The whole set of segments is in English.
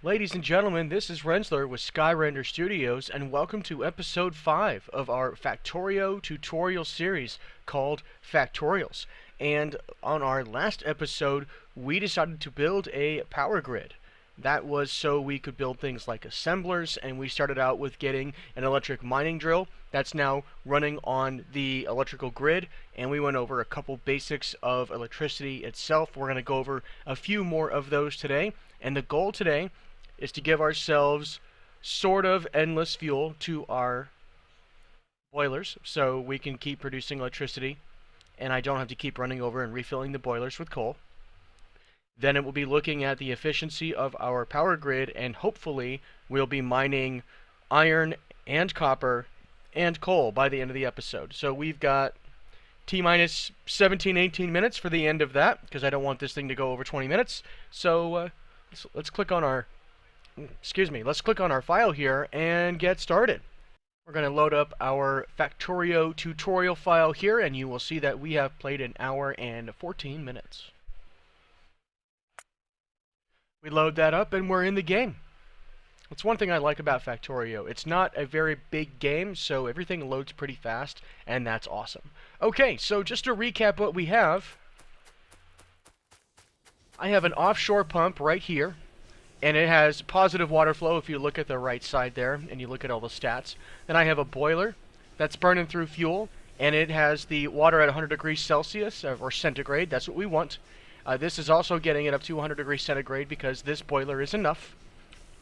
Ladies and gentlemen, this is Rensler with Skyrender Studios, and welcome to episode 5 of our Factorio tutorial series called Factorials. And on our last episode, we decided to build a power grid. That was so we could build things like assemblers, and we started out with getting an electric mining drill that's now running on the electrical grid, and we went over a couple basics of electricity itself. We're going to go over a few more of those today, and the goal today is to give ourselves sort of endless fuel to our boilers so we can keep producing electricity and I don't have to keep running over and refilling the boilers with coal. Then it will be looking at the efficiency of our power grid, and hopefully we'll be mining iron and copper and coal by the end of the episode. So we've got T-minus 17, 18 minutes for the end of that, because I don't want this thing to go over 20 minutes. So let's click on our let's click on our file here and get started. We're going to load up our Factorio tutorial file here, and you will see that we have played an hour and 14 minutes. We load that up and we're in the game. That's one thing I like about Factorio. It's not a very big game, so everything loads pretty fast, and that's awesome. Okay, so just to recap what we have, I have an offshore pump right here, and it has positive water flow if you look at the right side there and you look at all the stats. Then I have a boiler that's burning through fuel, and it has the water at 100 degrees Celsius or centigrade. That's what we want. This is also getting it up to 100 degrees centigrade because this boiler is enough,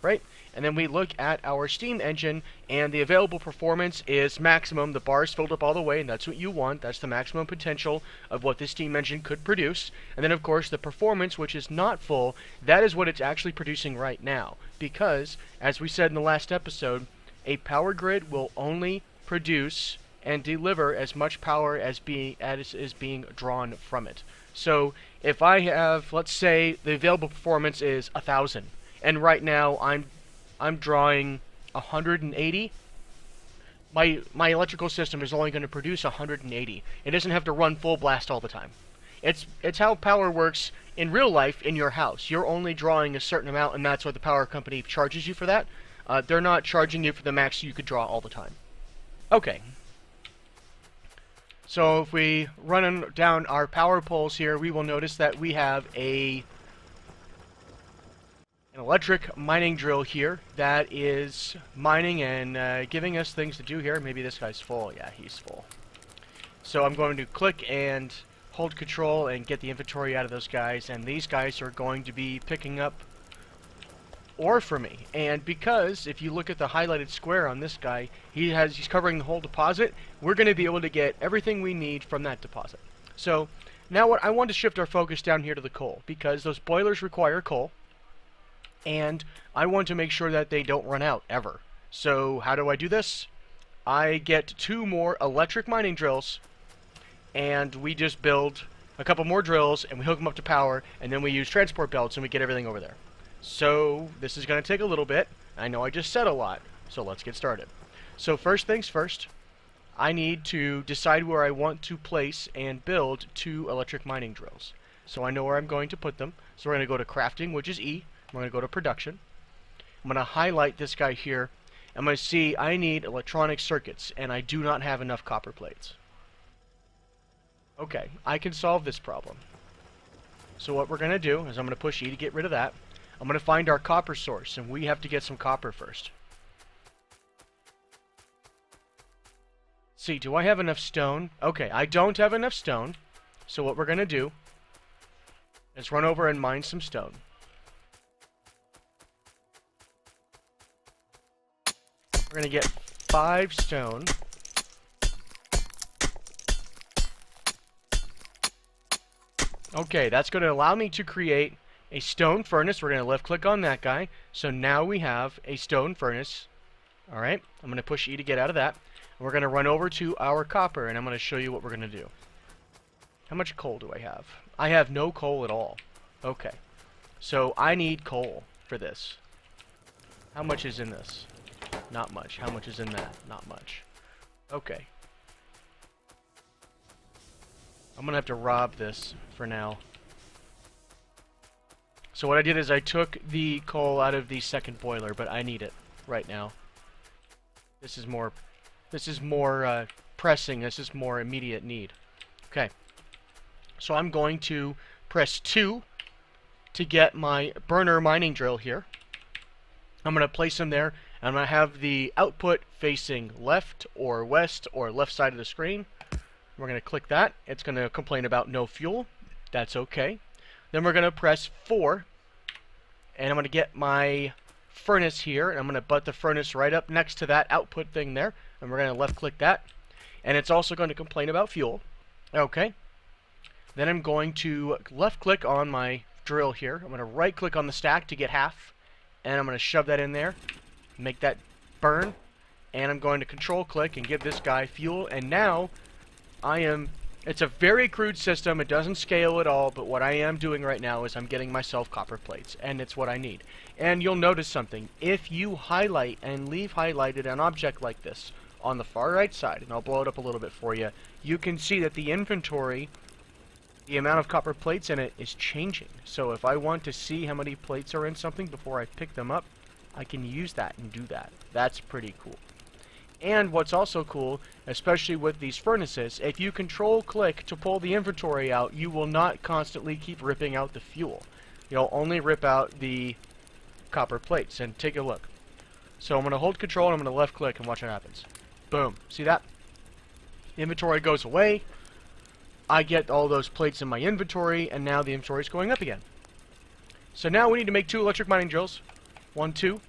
right? And then we look at our steam engine, and the available performance is maximum. The bar is filled up all the way, and that's what you want. That's the maximum potential of what this steam engine could produce. And then, of course, the performance, which is not full, that is what it's actually producing right now. Because, as we said in the last episode, a power grid will only produce and deliver as much power as is being drawn from it. So, if I have, let's say, the available performance is 1,000, and right now I'm drawing 180. My electrical system is only going to produce 180. It doesn't have to run full blast all the time. It's how power works in real life in your house. You're only drawing a certain amount, and that's what the power company charges you for that. They're not charging you for the max you could draw all the time. Okay. So if we run down our power poles here, we will notice that we have an electric mining drill here that is mining and giving us things to do here. Maybe this guy's full. Yeah, he's full. So I'm going to click and hold control and get the inventory out of those guys, and these guys are going to be picking up ore for me. And because if you look at the highlighted square on this guy, he's covering the whole deposit, we're going to be able to get everything we need from that deposit. So now I want to shift our focus down here to the coal, because those boilers require coal, and I want to make sure that they don't run out ever. So how do I do this? I get 2 more electric mining drills, and we just build a couple more drills and we hook them up to power, and then we use transport belts and we get everything over there. So this is going to take a little bit. I know I just said a lot, so let's get started. So first things first, I need to decide where I want to place and build 2 electric mining drills. So I know where I'm going to put them. So we're going to go to crafting, which is E. I'm going to go to production. I'm going to highlight this guy here. I'm going to see I need electronic circuits, and I do not have enough copper plates. Okay, I can solve this problem. So what we're going to do is I'm going to push E to get rid of that. I'm going to find our copper source, and we have to get some copper first. See, do I have enough stone? Okay, I don't have enough stone. So what we're going to do is run over and mine some stone. We're going to get 5 stone. Okay, that's going to allow me to create a stone furnace. We're going to left click on that guy. So now we have a stone furnace. Alright, I'm going to push E to get out of that. And we're going to run over to our copper, and I'm going to show you what we're going to do. How much coal do I have? I have no coal at all. Okay, so I need coal for this. How much is in this? Not much. How much is in that? Not much. Okay. I'm going to have to rob this for now. So what I did is I took the coal out of the second boiler, but I need it right now. This is more pressing. This is more immediate need. Okay. So I'm going to press 2 to get my burner mining drill here. I'm going to place them there, and I'm going to have the output facing left or west or left side of the screen. We're going to click that. It's going to complain about no fuel. That's okay. Then we're going to press 4, and I'm going to get my furnace here, and I'm going to butt the furnace right up next to that output thing there, and we're going to left click that, and it's also going to complain about fuel. Okay. Then I'm going to left click on my drill here. I'm going to right click on the stack to get half, and I'm going to shove that in there, make that burn, and I'm going to control click and give this guy fuel, and now it's a very crude system. It doesn't scale at all, but what I am doing right now is I'm getting myself copper plates, and it's what I need. And you'll notice something. If you highlight and leave highlighted an object like this on the far right side, and I'll blow it up a little bit for you, you can see that the inventory, the amount of copper plates in it is changing. So if I want to see how many plates are in something before I pick them up, I can use that and do that. That's pretty cool. And what's also cool, especially with these furnaces, if you control click to pull the inventory out, you will not constantly keep ripping out the fuel. You'll only rip out the copper plates. And take a look. So I'm going to hold control and I'm going to left click and watch what happens. Boom. See that? Inventory goes away. I get all those plates in my inventory, and now the inventory is going up again. So now we need to make 2 electric mining drills. 1, 2.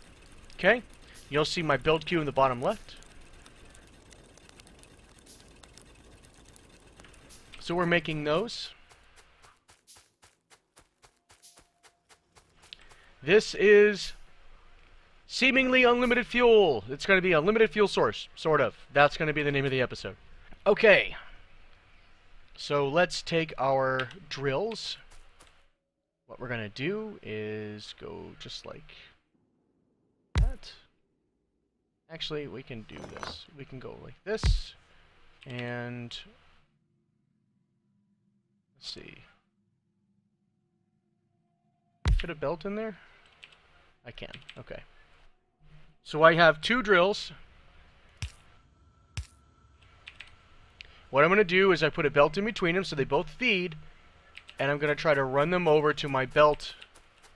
Okay. You'll see my build queue in the bottom left. So we're making those. This is seemingly unlimited fuel. It's going to be a limited fuel source, sort of. That's going to be the name of the episode. Okay. So let's take our drills. What we're going to do is go just like that. Actually, we can do this. We can go like this. And let's see. Fit a belt in there? I can. Okay. So I have 2 drills. What I'm going to do is I put a belt in between them so they both feed, and I'm going to try to run them over to my belt,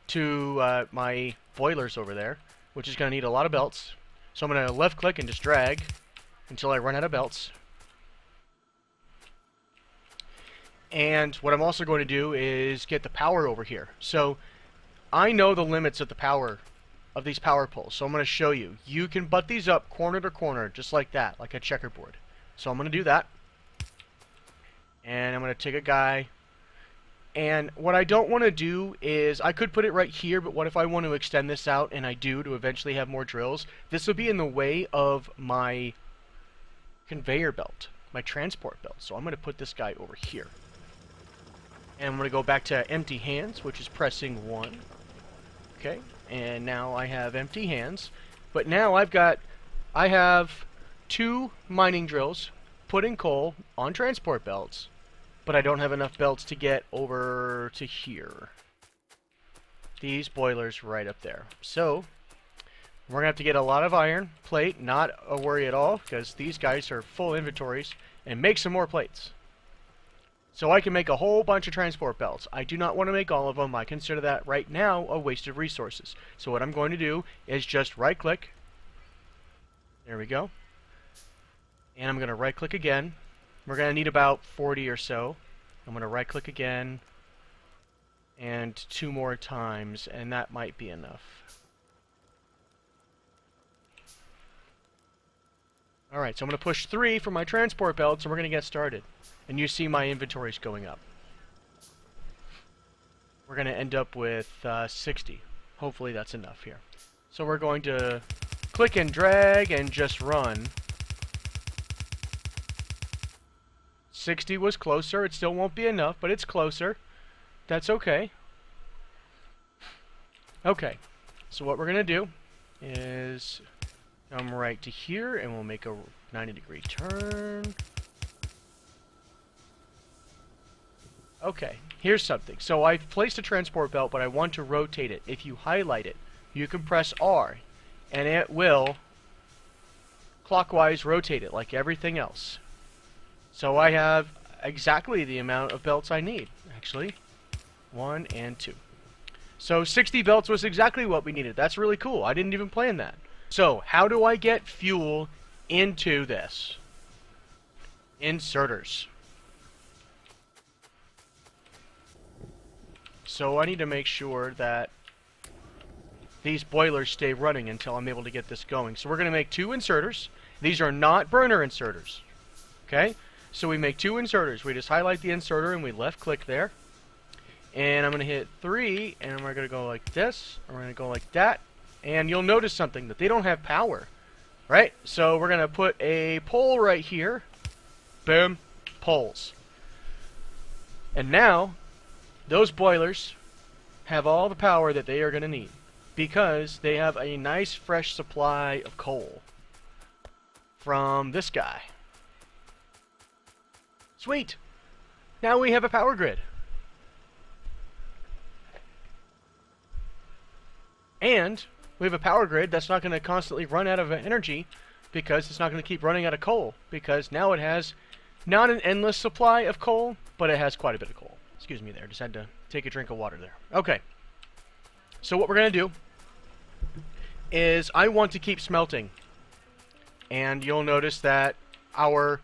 to my boilers over there, which is going to need a lot of belts. So I'm going to left click and just drag until I run out of belts. And what I'm also going to do is get the power over here. So I know the limits of the power of these power poles, so I'm going to show you. You can butt these up corner to corner just like that, like a checkerboard. So I'm going to do that. And I'm going to take a guy, and what I don't want to do is, I could put it right here, but what if I want to extend this out, and I do, to eventually have more drills? This will be in the way of my conveyor belt, my transport belt. So I'm going to put this guy over here. And I'm going to go back to empty hands, which is pressing 1. Okay, and now I have empty hands. But now I have 2 mining drills putting coal on transport belts, but I don't have enough belts to get over to here. These boilers right up there. So we're going to have to get a lot of iron plate, not a worry at all, because these guys are full inventories, and make some more plates. So I can make a whole bunch of transport belts. I do not want to make all of them. I consider that right now a waste of resources. So what I'm going to do is just right click. There we go. And I'm going to right click again. We're going to need about 40 or so. I'm going to right click again. And 2 more times. And that might be enough. Alright, so I'm going to push 3 for my transport belts, and we're going to get started. And you see my inventory's going up. We're going to end up with 60. Hopefully that's enough here. So we're going to click and drag and just run. 60 was closer. It still won't be enough, but it's closer. That's okay. Okay, so what we're going to do is come right to here, and we'll make a 90-degree turn. Okay, here's something. So I've placed a transport belt, but I want to rotate it. If you highlight it, you can press R, and it will clockwise rotate it like everything else. So I have exactly the amount of belts I need, actually. 1 and 2. So 60 belts was exactly what we needed. That's really cool. I didn't even plan that. So how do I get fuel into this? Inserters. So I need to make sure that these boilers stay running until I'm able to get this going. So we're going to make 2 inserters. These are not burner inserters. Okay? So we make 2 inserters. We just highlight the inserter and we left click there. And I'm going to hit 3, and we're going to go like this, and we're going to go like that. And you'll notice something, that they don't have power. Right? So we're going to put a pole right here. Boom. Poles. And now, those boilers have all the power that they are going to need, because they have a nice fresh supply of coal from this guy. Sweet! Now we have a power grid. And we have a power grid that's not going to constantly run out of energy, because it's not going to keep running out of coal, because now it has not an endless supply of coal, but it has quite a bit of coal. Excuse me there, just had to take a drink of water there. Okay. So what we're going to do is I want to keep smelting. And you'll notice that our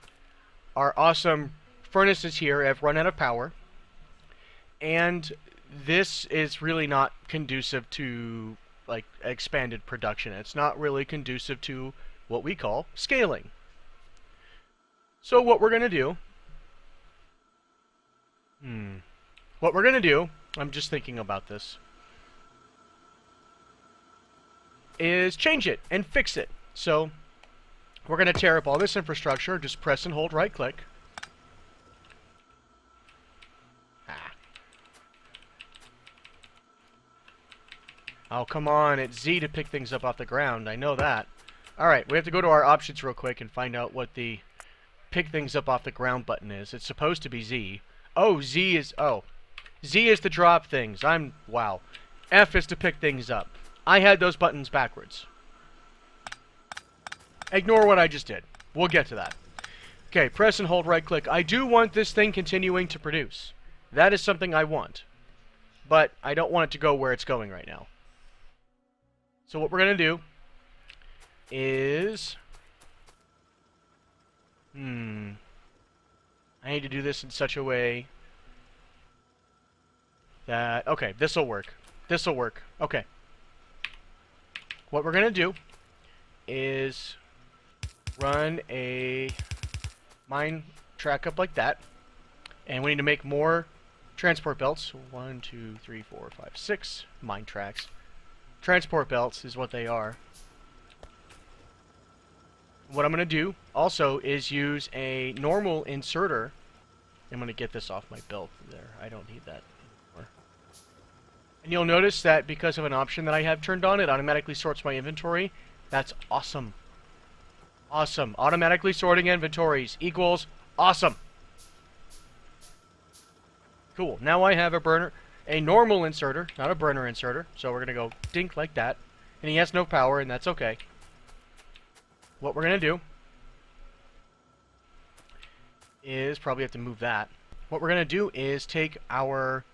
awesome furnaces here have run out of power. And this is really not conducive to like expanded production. It's not really conducive to what we call scaling. So what we're going to do I'm just thinking about this, is change it and fix it. So we're going to tear up all this infrastructure. Just press and hold right click. Oh, come on. It's Z to pick things up off the ground. I know that. Alright, we have to go to our options real quick and find out what the pick things up off the ground button is. It's supposed to be Z. Oh, Z is... Oh. Z is to drop things. Wow. F is to pick things up. I had those buttons backwards. Ignore what I just did. We'll get to that. Okay, press and hold right click. I do want this thing continuing to produce. That is something I want. But I don't want it to go where it's going right now. So what we're going to do is... I need to do this in such a way that... Okay, this'll work. This'll work. Okay. What we're going to do is run a mine track up like that. And we need to make more transport belts. 1, 2, 3, 4, 5, 6 mine tracks. Transport belts is what they are. What I'm going to do also is use a normal inserter. I'm going to get this off my belt there. I don't need that anymore. And you'll notice that because of an option that I have turned on, it automatically sorts my inventory. That's awesome. Awesome. Automatically sorting inventories equals awesome. Cool. Now I have a normal inserter, not a burner inserter. So we're going to go dink like that. And he has no power, and that's okay. What we're going to do is probably have to move that. What we're going to do is take our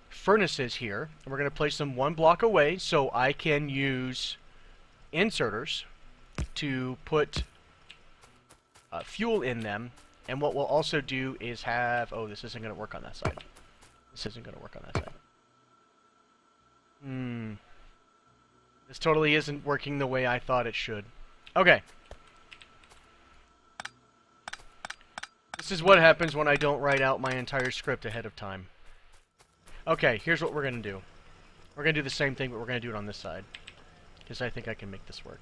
furnaces here, and we're going to place them 1 block away so I can use inserters to put fuel in them. And what we'll also do is have... Oh, this isn't going to work on that side. This isn't going to work on that side. This totally isn't working the way I thought it should. Okay. This is what happens when I don't write out my entire script ahead of time. Okay, here's what we're going to do. We're going to do the same thing, but we're going to do it on this side. Because I think I can make this work.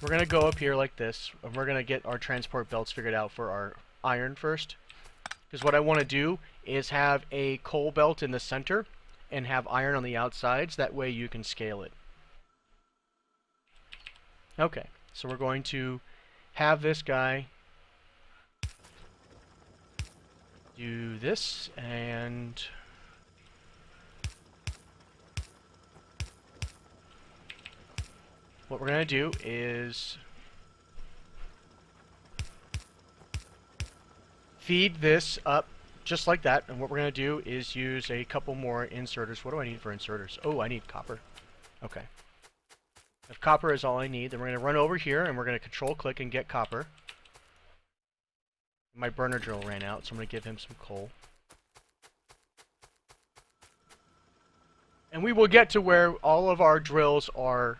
We're going to go up here like this, and we're going to get our transport belts figured out for our iron first. Because what I want to do is have a coal belt in the center and have iron on the outsides. That way you can scale it. Okay, so we're going to have this guy do this, and what we're going to do is feed this up just like that, and what we're going to do is use a couple more inserters. What do I need for inserters? Oh, I need copper. Okay. If copper is all I need, then we're going to run over here and we're going to control click and get copper. My burner drill ran out, so I'm going to give him some coal. And we will get to where all of our drills are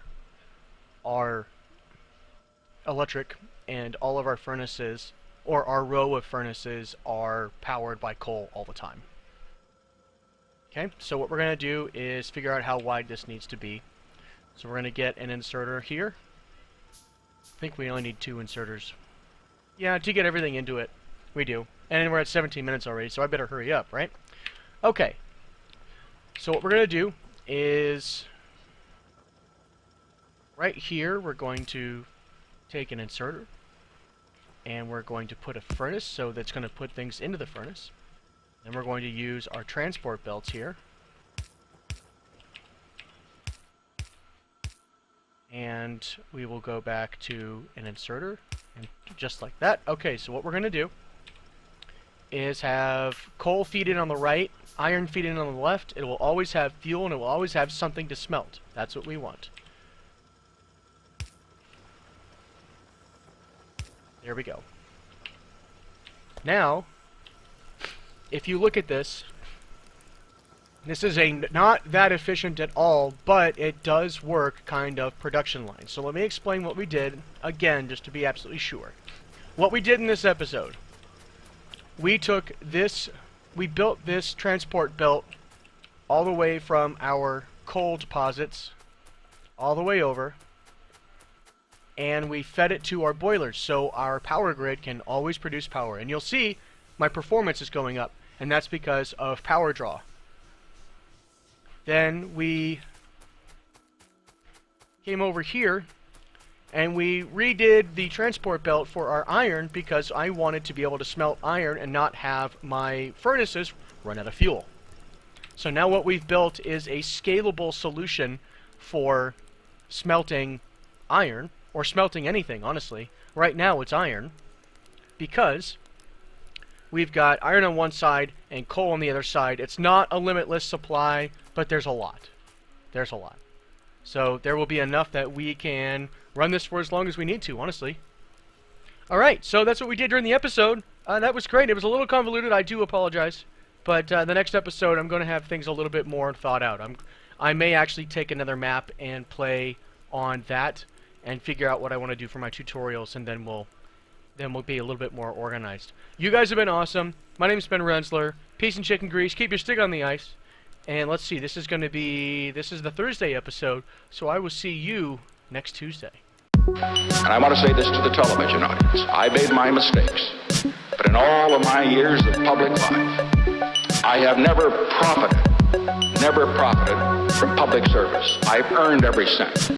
electric, and all of our furnaces, or our row of furnaces, are powered by coal all the time. Okay, so what we're going to do is figure out how wide this needs to be. So we're going to get an inserter here. I think we only need 2 inserters. Yeah, to get everything into it. We do. And we're at 17 minutes already, so I better hurry up, right? Okay. So what we're going to do is right here we're going to take an inserter and we're going to put a furnace, so that's going to put things into the furnace. Then we're going to use our transport belts here. And we will go back to an inserter, and just like that. Okay, so what we're going to do is have coal feed in on the right, iron feed in on the left. It will always have fuel, and it will always have something to smelt. That's what we want. There we go. Now, if you look at this, this is not that efficient at all, but it does work kind of production line. So let me explain what we did, again, just to be absolutely sure. What we did in this episode, we took this, we built this transport belt all the way from our coal deposits, all the way over, and we fed it to our boilers, so our power grid can always produce power. And you'll see my performance is going up, and that's because of power draw. Then we came over here and we redid the transport belt for our iron because I wanted to be able to smelt iron and not have my furnaces run out of fuel. So now what we've built is a scalable solution for smelting iron, or smelting anything, honestly. Right now it's iron, because we've got iron on one side and coal on the other side. It's not a limitless supply, but there's a lot. There's a lot. So there will be enough that we can run this for as long as we need to, honestly. Alright, so that's what we did during the episode. That was great. It was a little convoluted. I do apologize. But the next episode, I'm going to have things a little bit more thought out. I may actually take another map and play on that and figure out what I want to do for my tutorials, and then we'll be a little bit more organized. You guys have been awesome. My name is Ben Rensler. Peace and chicken grease. Keep your stick on the ice. And let's see, this is the Thursday episode, so I will see you next Tuesday. And I want to say this to the television audience. I made my mistakes, but in all of my years of public life, I have never profited from public service. I've earned every cent.